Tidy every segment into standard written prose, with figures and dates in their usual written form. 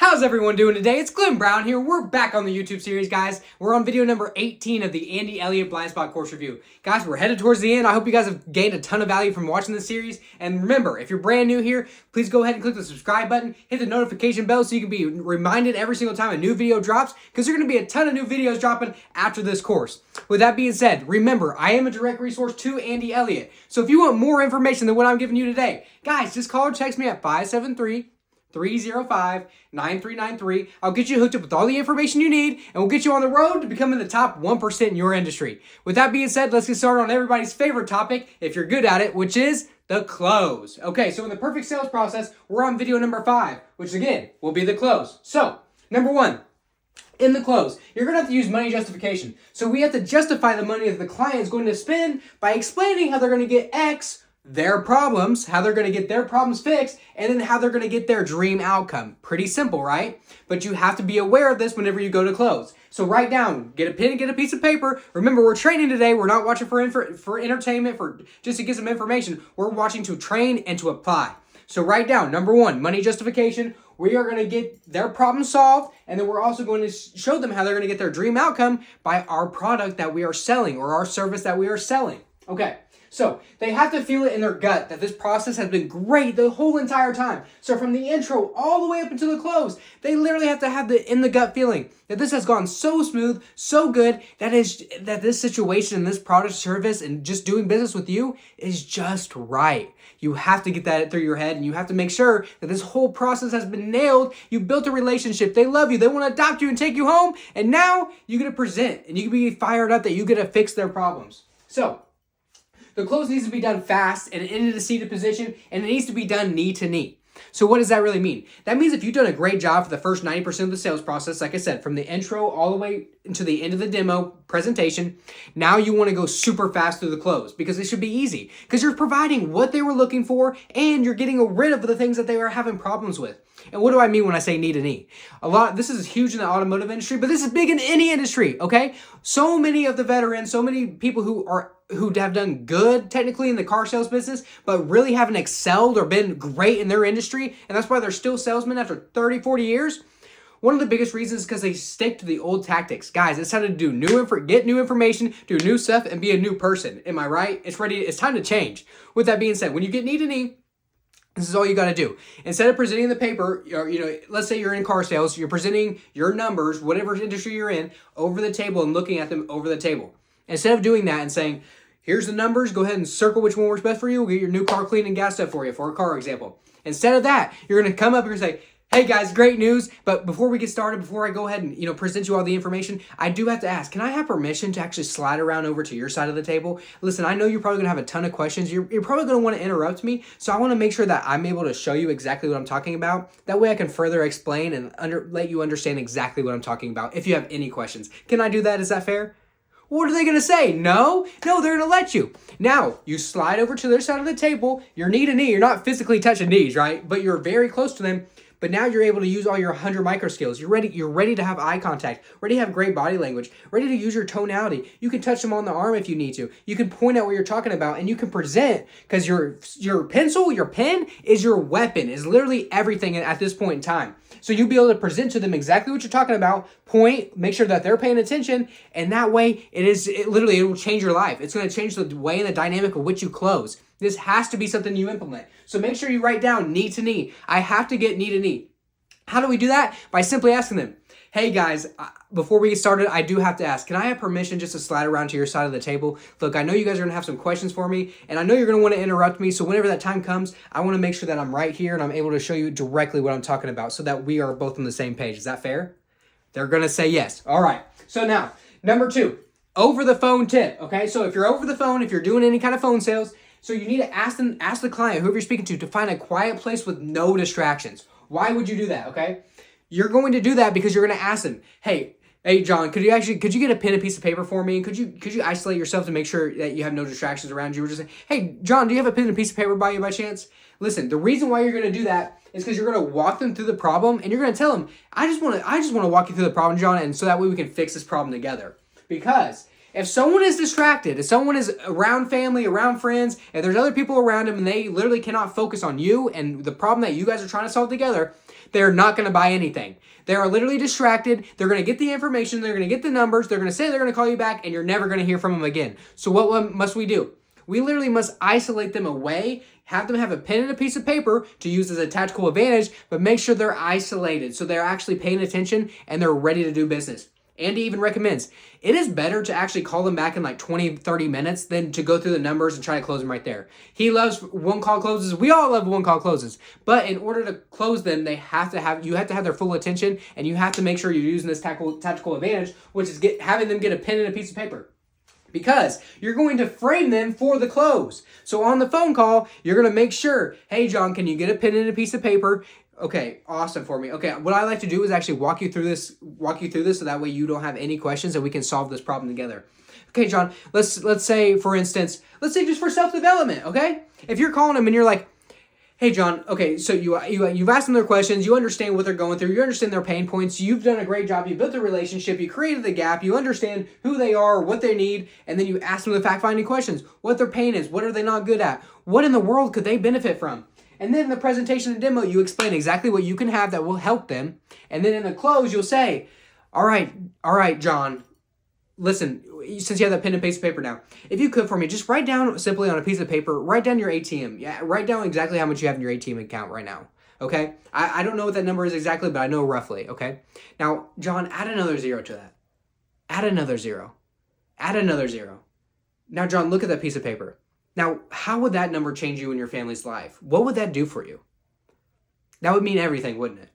How's everyone doing today? It's Glen Brown here. We're back on the YouTube series, guys. We're on video number 18 of the Elliott Blindspots course review. Guys, we're headed towards the end. I hope you guys have gained a ton of value from watching this series. And remember, if you're brand new here, please go ahead and click the subscribe button, hit the notification bell so you can be reminded every single time a new video drops, because there are going to be a ton of new videos dropping after this course. With that being said, remember, I am a direct resource to Andy Elliott. So if you want more information than what I'm giving you today, guys, just call or text me at 573-305-9393. I'll get you hooked up with all the information you need, and we'll get you on the road to becoming the top 1% in your industry. With that being said, let's get started on everybody's favorite topic, if you're good at it, which is the close. Okay, so in the perfect sales process, we're on video number 5, which again, will be the close. So, number 1. In the close, you're going to have to use money justification. So we have to justify the money that the client is going to spend by explaining how they're going to get X, their problems, how they're going to get their problems fixed, and then how they're going to get their dream outcome. Pretty simple, right? But you have to be aware of this whenever you go to close. So write down, get a pen and get a piece of paper. Remember, we're training today. We're not watching for entertainment, for just to get some information. We're watching to train and to apply. So write down, number 1, money justification. We are going to get their problem solved, and then we're also going to show them how they're going to get their dream outcome by our product that we are selling or our service that we are selling. Okay, so they have to feel it in their gut that this process has been great the whole entire time. So from the intro all the way up until the close, they literally have to have the in the gut feeling that this has gone so smooth, so good, that this situation and this product service and just doing business with you is just right. You have to get that through your head, and you have to make sure that this whole process has been nailed. You built a relationship. They love you. They want to adopt you and take you home. And now you get to present, and you can be fired up that you get to fix their problems. So the close needs to be done fast and into the seated position, and it needs to be done knee to knee. So what does that really mean? That means if you've done a great job for the first 90% of the sales process, like I said, from the intro all the way into the end of the demo presentation, now you want to go super fast through the close, because it should be easy, because you're providing what they were looking for and you're getting rid of the things that they were having problems with. And what do I mean when I say knee to knee? This is huge in the automotive industry, but this is big in any industry, okay? So many of the veterans, so many people who have done good technically in the car sales business, but really haven't excelled or been great in their industry, and that's why they're still salesmen after 30, 40 years. One of the biggest reasons is because they stick to the old tactics. Guys, it's time to do get new information, do new stuff, and be a new person. Am I right? It's time to change. With that being said, when you get knee to knee, this is all you got to do. Instead of presenting the paper, let's say you're in car sales, you're presenting your numbers, whatever industry you're in, over the table and looking at them over the table. Instead of doing that and saying, here's the numbers, go ahead and circle which one works best for you, we'll get your new car cleaned and gassed up for you, for a car example. Instead of that, you're going to come up and say, hey guys, great news, but before we get started, before I go ahead and present you all the information, I do have to ask, can I have permission to actually slide around over to your side of the table? Listen, I know you're probably going to have a ton of questions. You're probably going to want to interrupt me, so I want to make sure that I'm able to show you exactly what I'm talking about. That way I can further explain and let you understand exactly what I'm talking about if you have any questions. Can I do that? Is that fair? What are they going to say? No, they're going to let you. Now, you slide over to their side of the table, you're knee to knee. You're not physically touching knees, right? But you're very close to them. But now you're able to use all your 100 micro skills. You're ready to have eye contact, ready to have great body language, ready to use your tonality. You can touch them on the arm if you need to. You can point out what you're talking about, and you can present, because your pencil, your pen is your weapon, is literally everything at this point in time. So you'll be able to present to them exactly what you're talking about, point, make sure that they're paying attention, and that way it will change your life. It's going to change the way and the dynamic of which you close. This has to be something you implement. So make sure you write down knee to knee. I have to get knee to knee. How do we do that? By simply asking them, hey guys, before we get started, I do have to ask, can I have permission just to slide around to your side of the table? Look, I know you guys are going to have some questions for me, and I know you're going to want to interrupt me, so whenever that time comes, I want to make sure that I'm right here and I'm able to show you directly what I'm talking about so that we are both on the same page. Is that fair? They're going to say yes. All right. So now, number 2, over the phone tip, okay? So if you're over the phone, if you're doing any kind of phone sales, so you need to ask the client, whoever you're speaking to find a quiet place with no distractions. Why would you do that, okay? You're going to do that because you're going to ask them, hey John, could you get a pen and piece of paper for me? And could you isolate yourself to make sure that you have no distractions around you? Or just say, hey John, do you have a pen and piece of paper by you by chance? Listen, the reason why you're going to do that is because you're going to walk them through the problem, and you're going to tell them, I just want to walk you through the problem, John, and so that way we can fix this problem together. Because if someone is distracted, if someone is around family, around friends, if there's other people around them and they literally cannot focus on you and the problem that you guys are trying to solve together, they're not going to buy anything. They are literally distracted. They're going to get the information. They're going to get the numbers. They're going to say they're going to call you back, and you're never going to hear from them again. So what must we do? We literally must isolate them away, have them have a pen and a piece of paper to use as a tactical advantage, but make sure they're isolated so they're actually paying attention and they're ready to do business. Andy even recommends it is better to actually call them back in like 20, 30 minutes than to go through the numbers and try to close them right there. He loves one call closes. We all love one call closes. But in order to close them, you have to have their full attention, and you have to make sure you're using this tactical advantage, which is having them get a pen and a piece of paper. Because you're going to frame them for the close. So on the phone call, you're going to make sure, hey, John, can you get a pen and a piece of paper? Okay, awesome for me. Okay, what I like to do is actually walk you through this so that way you don't have any questions and we can solve this problem together. Okay, John, let's say, for instance, just for self-development, okay? If you're calling them and you're like, hey, John, okay, so you've asked them their questions, you understand what they're going through, you understand their pain points, you've done a great job, you built a relationship, you created the gap, you understand who they are, what they need, and then you ask them the fact-finding questions, what their pain is, what are they not good at, what in the world could they benefit from? And then in the presentation and demo, you explain exactly what you can have that will help them, and then in the close, you'll say, all right, John, listen, since you have that pen and piece of paper now, if you could for me, just write down simply on a piece of paper, write down your ATM. Yeah, write down exactly how much you have in your ATM account right now. Okay? I don't know what that number is exactly, but I know roughly. Okay? Now, John, add another zero to that. Add another zero. Add another zero. Now, John, look at that piece of paper. Now, how would that number change you in your family's life? What would that do for you? That would mean everything, wouldn't it?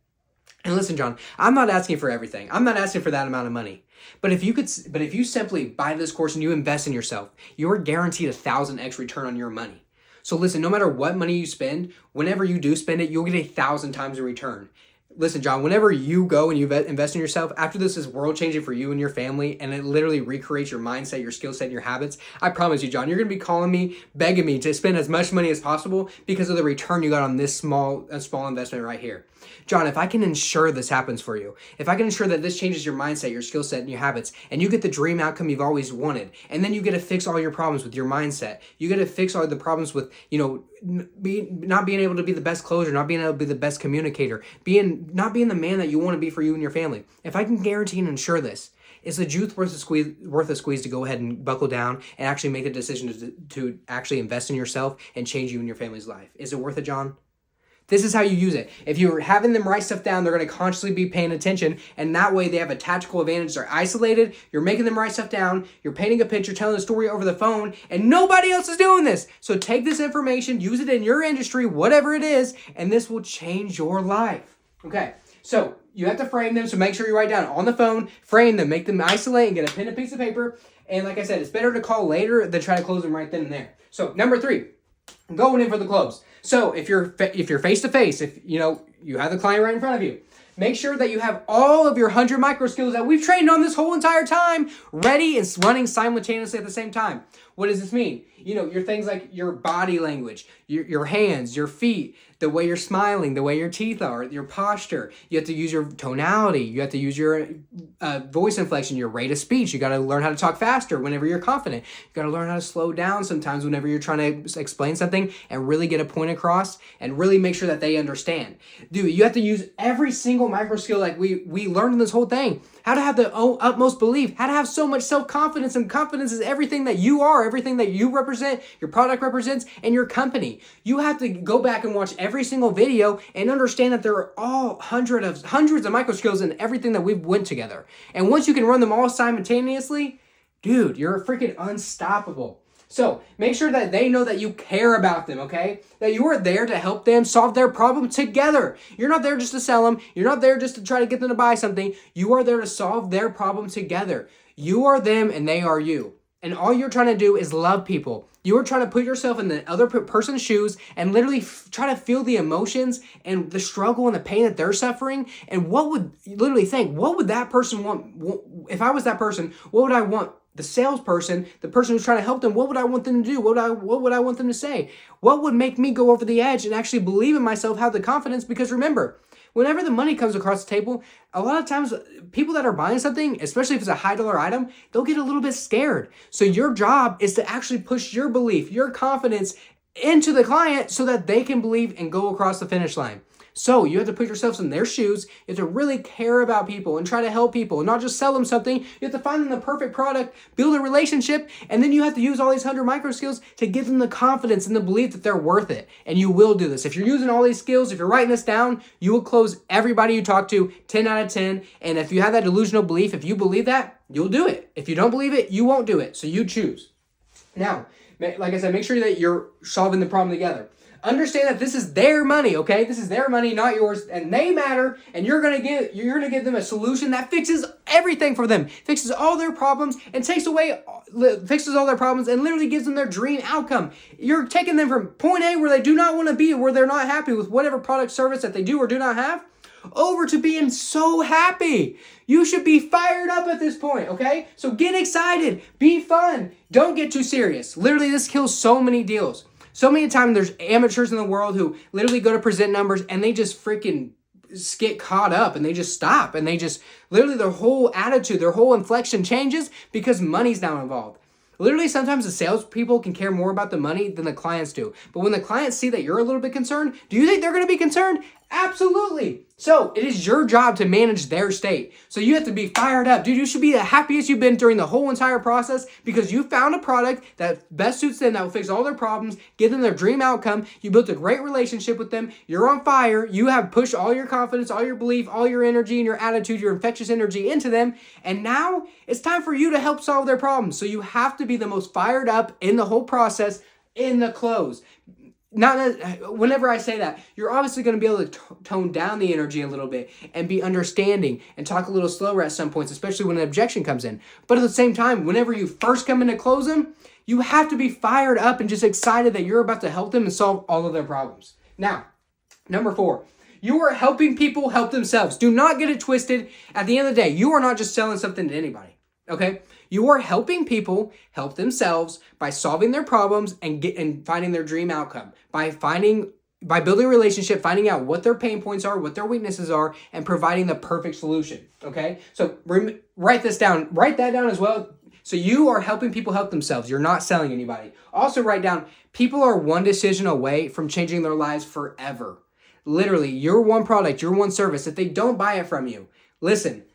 And listen, John, I'm not asking for everything. I'm not asking for that amount of money. But if you simply buy this course and you invest in yourself, you are guaranteed 1,000x return on your money. So listen, no matter what money you spend, whenever you do spend it, you'll get 1,000 times a return. Listen, John, whenever you go and you invest in yourself, after this is world-changing for you and your family, and it literally recreates your mindset, your skill set, and your habits, I promise you, John, you're going to be calling me, begging me to spend as much money as possible because of the return you got on this small investment right here. John, if I can ensure this happens for you, if I can ensure that this changes your mindset, your skill set, and your habits, and you get the dream outcome you've always wanted, and then you get to fix all your problems with your mindset, you get to fix all the problems with, not being able to be the best closer, not being able to be the best communicator, not being the man that you want to be for you and your family. If I can guarantee and ensure this, is the juice worth a squeeze to go ahead and buckle down and actually make the decision to actually invest in yourself and change you and your family's life? Is it worth it, John? This is how you use it. If you're having them write stuff down, they're going to constantly be paying attention, and that way they have a tactical advantage. They're isolated. You're making them write stuff down. You're painting a picture, telling a story over the phone, and nobody else is doing this. So take this information, use it in your industry, whatever it is, and this will change your life. Okay, so you have to frame them, so make sure you write down on the phone, frame them, make them isolate, and get a pen and piece of paper. And like I said, it's better to call later than try to close them right then and there. So number 3, going in for the close. So if you're face to face, if you have the client right in front of you, make sure that you have all of your 100 micro skills that we've trained on this whole entire time ready and running simultaneously at the same time. What does this mean? Your things like your body language, your hands, your feet, the way you're smiling, the way your teeth are, your posture. You have to use your tonality. You have to use your voice inflection, your rate of speech. You got to learn how to talk faster whenever you're confident. You got to learn how to slow down sometimes whenever you're trying to explain something and really get a point across and really make sure that they understand. Dude, you have to use every single micro skill like we learned in this whole thing. How to have the utmost belief, how to have so much self-confidence, and confidence is everything that you are, everything that you represent, your product represents, and your company. You have to go back and watch every single video and understand that there are all hundreds of micro skills in everything that we've went together. And once you can run them all simultaneously, dude, you're freaking unstoppable. So make sure that they know that you care about them, okay? That you are there to help them solve their problem together. You're not there just to sell them. You're not there just to try to get them to buy something. You are there to solve their problem together. You are them and they are you. And all you're trying to do is love people. You are trying to put yourself in the other person's shoes and literally try to feel the emotions and the struggle and the pain that they're suffering. And what would that person want? If I was that person, what would I want? The salesperson, the person who's trying to help them, what would I want them to do? What would I want them to say? What would make me go over the edge and actually believe in myself, have the confidence? Because remember, whenever the money comes across the table, a lot of times people that are buying something, especially if it's a high dollar item, they'll get a little bit scared. So your job is to actually push your belief, your confidence into the client so that they can believe and go across the finish line. So you have to put yourselves in their shoes. You have to really care about people and try to help people and not just sell them something. You have to find them the perfect product, build a relationship, and then you have to use all these 100 micro skills to give them the confidence and the belief that they're worth it. And you will do this. If you're using all these skills, if you're writing this down, you will close everybody you talk to 10 out of 10. And if you have that delusional belief, if you believe that, you'll do it. If you don't believe it, you won't do it. So you choose. Now, like I said, make sure that you're solving the problem together. Understand that this is their money, okay? This is their money, not yours, and they matter, and you're gonna give them a solution that fixes everything for them, fixes all their problems, and fixes all their problems, and literally gives them their dream outcome. You're taking them from point A, where they do not want to be, where they're not happy with whatever product service that they do or do not have, over to being so happy. You should be fired up at this point, okay? So get excited, be fun, don't get too serious. Literally, this kills so many deals. So many times there's amateurs in the world who literally go to present numbers and they just freaking get caught up and they just stop and they just literally their whole attitude, their whole inflection changes because money's now involved. Literally, sometimes the salespeople can care more about the money than the clients do. But when the clients see that you're a little bit concerned, do you think they're going to be concerned? Absolutely. So it is your job to manage their state. So you have to be fired up. Dude, you should be the happiest you've been during the whole entire process because you found a product that best suits them, that will fix all their problems, give them their dream outcome. You built a great relationship with them. You're on fire. You have pushed all your confidence, all your belief, all your energy and your attitude, your infectious energy into them. And now it's time for you to help solve their problems. So you have to be the most fired up in the whole process in the close. Whenever I say that, you're obviously going to be able to tone down the energy a little bit and be understanding and talk a little slower at some points, especially when an objection comes in. But at the same time, whenever you first come in to close them, you have to be fired up and just excited that you're about to help them and solve all of their problems. Now, number 4, you are helping people help themselves. Do not get it twisted. At the end of the day, you are not just selling something to anybody, okay? You are helping people help themselves by solving their problems and finding their dream outcome. By building a relationship, finding out what their pain points are, what their weaknesses are, and providing the perfect solution. Okay? So write this down. Write that down as well. So you are helping people help themselves. You're not selling anybody. Also write down, people are one decision away from changing their lives forever. Literally, your one product, your one service, if they don't buy it from you, listen,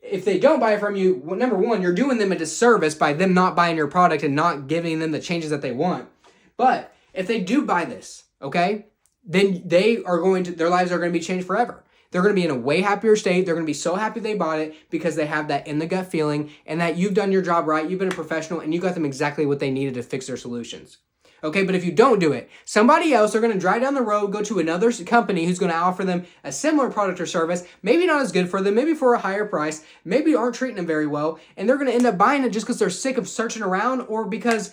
if they don't buy it from you, well, number one, you're doing them a disservice by them not buying your product and not giving them the changes that they want. But if they do buy this, okay, then their lives are going to be changed forever. They're going to be in a way happier state. They're going to be so happy they bought it because they have that in the gut feeling and that you've done your job right. You've been a professional and you got them exactly what they needed to fix their solutions. Okay, but if you don't do it, somebody else, they're going to drive down the road, go to another company who's going to offer them a similar product or service, maybe not as good for them, maybe for a higher price, maybe aren't treating them very well, and they're going to end up buying it just because they're sick of searching around or because,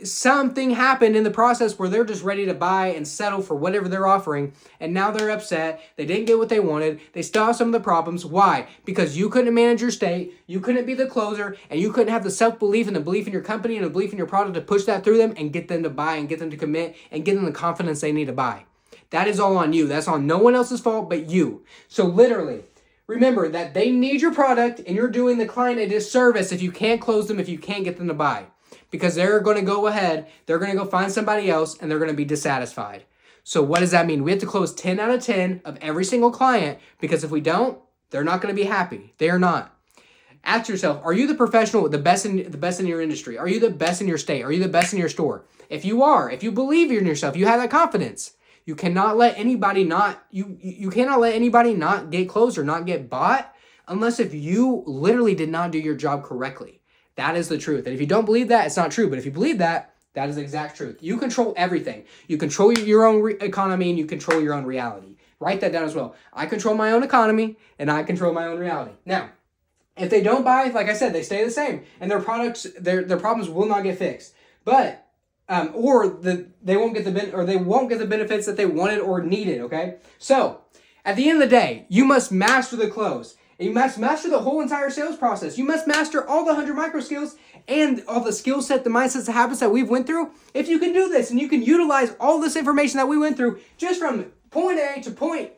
something happened in the process where they're just ready to buy and settle for whatever they're offering, and now they're upset. They didn't get what they wanted. They still have some of the problems. Why? Because you couldn't manage your state, you couldn't be the closer, and you couldn't have the self-belief and the belief in your company and the belief in your product to push that through them and get them to buy and get them to commit and get them the confidence they need to buy. That is all on you. That's on no one else's fault but you. So literally, remember that they need your product and you're doing the client a disservice if you can't close them, if you can't get them to buy. Because they're going to go ahead, they're going to go find somebody else and they're going to be dissatisfied. So what does that mean? We have to close 10 out of 10 of every single client because if we don't, they're not going to be happy. They are not. Ask yourself, are you the professional, the best in your industry? Are you the best in your state? Are you the best in your store? If you are, if you believe in yourself, you have that confidence. You cannot let anybody you cannot let anybody not get closed or not get bought unless if you literally did not do your job correctly. That is the truth. And if you don't believe that, it's not true. But if you believe that, that is the exact truth. You control everything. You control your own economy and you control your own reality. Write that down as well. I control my own economy and I control my own reality. Now, if they don't buy, like I said, they stay the same and their products, their problems will not get fixed. But they won't get the benefits that they wanted or needed, okay? So, at the end of the day, you must master the close. And you must master the whole entire sales process. You must master all the 100 micro skills and all the skill set, the mindsets, the habits that we've went through. If you can do this and you can utilize all this information that we went through just from point A to point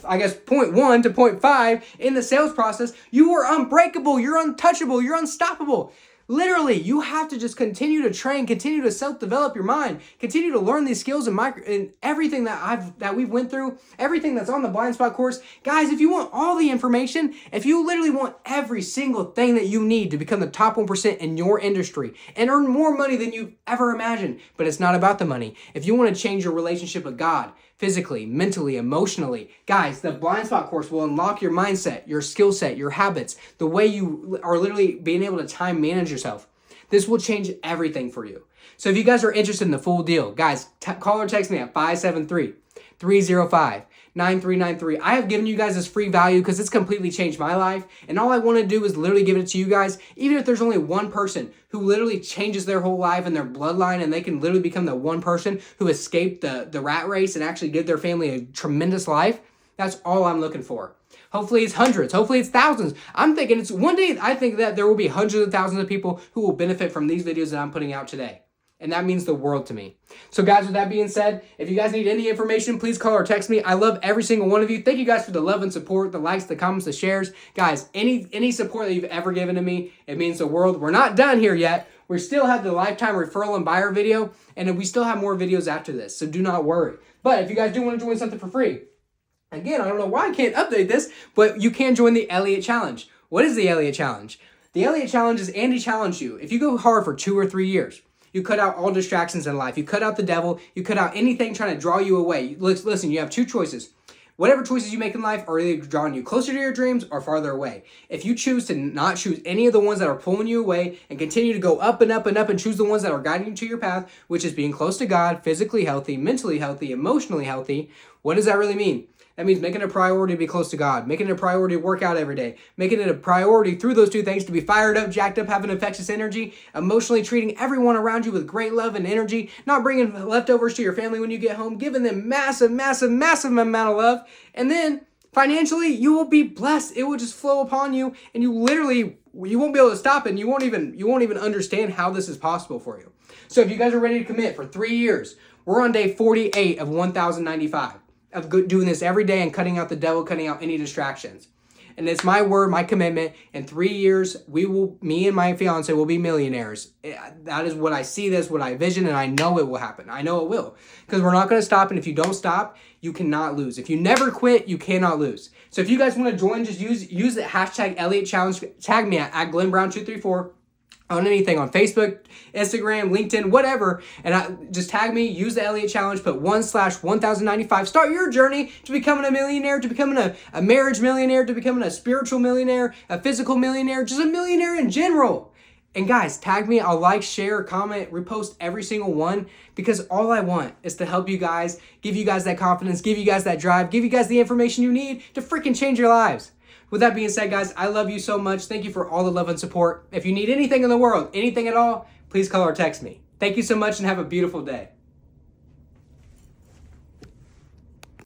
1 to point 5 in the sales process, you are unbreakable, you're untouchable, you're unstoppable. Literally, you have to just continue to train, continue to self-develop your mind, continue to learn these skills and everything that we've went through, everything that's on the Blind Spot course. Guys, if you want all the information, if you literally want every single thing that you need to become the top 1% in your industry and earn more money than you've ever imagined, but it's not about the money. If you want to change your relationship with God, physically, mentally, emotionally, guys, the Blind Spot course will unlock your mindset, your skill set, your habits, the way you are literally being able to time manage yourself. This will change everything for you. So if you guys are interested in the full deal, guys, call or text me at 573-305-9393. I have given you guys this free value because it's completely changed my life. And all I want to do is literally give it to you guys, even if there's only one person who literally changes their whole life and their bloodline, and they can literally become the one person who escaped the rat race and actually give their family a tremendous life. That's all I'm looking for. Hopefully it's hundreds. Hopefully it's thousands. I'm thinking it's one day, I think that there will be hundreds of thousands of people who will benefit from these videos that I'm putting out today. And that means the world to me. So guys, with that being said, if you guys need any information, please call or text me. I love every single one of you. Thank you guys for the love and support, the likes, the comments, the shares. Guys, any support that you've ever given to me, it means the world. We're not done here yet. We still have the lifetime referral and buyer video, and we still have more videos after this, so do not worry. But if you guys do want to join something for free, again, I don't know why I can't update this, but you can join the Elliott Challenge. What is the Elliott Challenge? The Elliott Challenge is Andy challenged you. If you go hard for 2 or 3 years, you cut out all distractions in life. You cut out the devil. You cut out anything trying to draw you away. Listen, you have 2 choices. Whatever choices you make in life are either drawing you closer to your dreams or farther away. If you choose to not choose any of the ones that are pulling you away and continue to go up and up and up and choose the ones that are guiding you to your path, which is being close to God, physically healthy, mentally healthy, emotionally healthy, what does that really mean? That means making it a priority to be close to God, making it a priority to work out every day, making it a priority through those 2 things to be fired up, jacked up, having infectious energy, emotionally treating everyone around you with great love and energy, not bringing leftovers to your family when you get home, giving them massive, massive, massive amount of love. And then financially, you will be blessed. It will just flow upon you, and you won't be able to stop it, and you won't even understand how this is possible for you. So if you guys are ready to commit for 3 years, we're on day 48 of 1,095. Of doing this every day and cutting out the devil, cutting out any distractions. And it's my word, my commitment. In 3 years, me and my fiance will be millionaires. That is what I see, that's what I vision, and I know it will happen. I know it will. Because we're not going to stop, and if you don't stop, you cannot lose. If you never quit, you cannot lose. So if you guys want to join, just use the hashtag Elliott Challenge. Tag me at GlenBrown234. On anything on Facebook, Instagram, LinkedIn, whatever, and just tag me, use the Elliott Challenge, put 1/1095. Start your journey to becoming a millionaire, to becoming a marriage millionaire, to becoming a spiritual millionaire, a physical millionaire, just a millionaire in general. And guys, tag me, I'll like, share, comment, repost every single one, because all I want is to help you guys, give you guys that confidence, give you guys that drive, give you guys the information you need to freaking change your lives. With that being said, guys, I love you so much. Thank you for all the love and support. If you need anything in the world, anything at all, please call or text me. Thank you so much and have a beautiful day.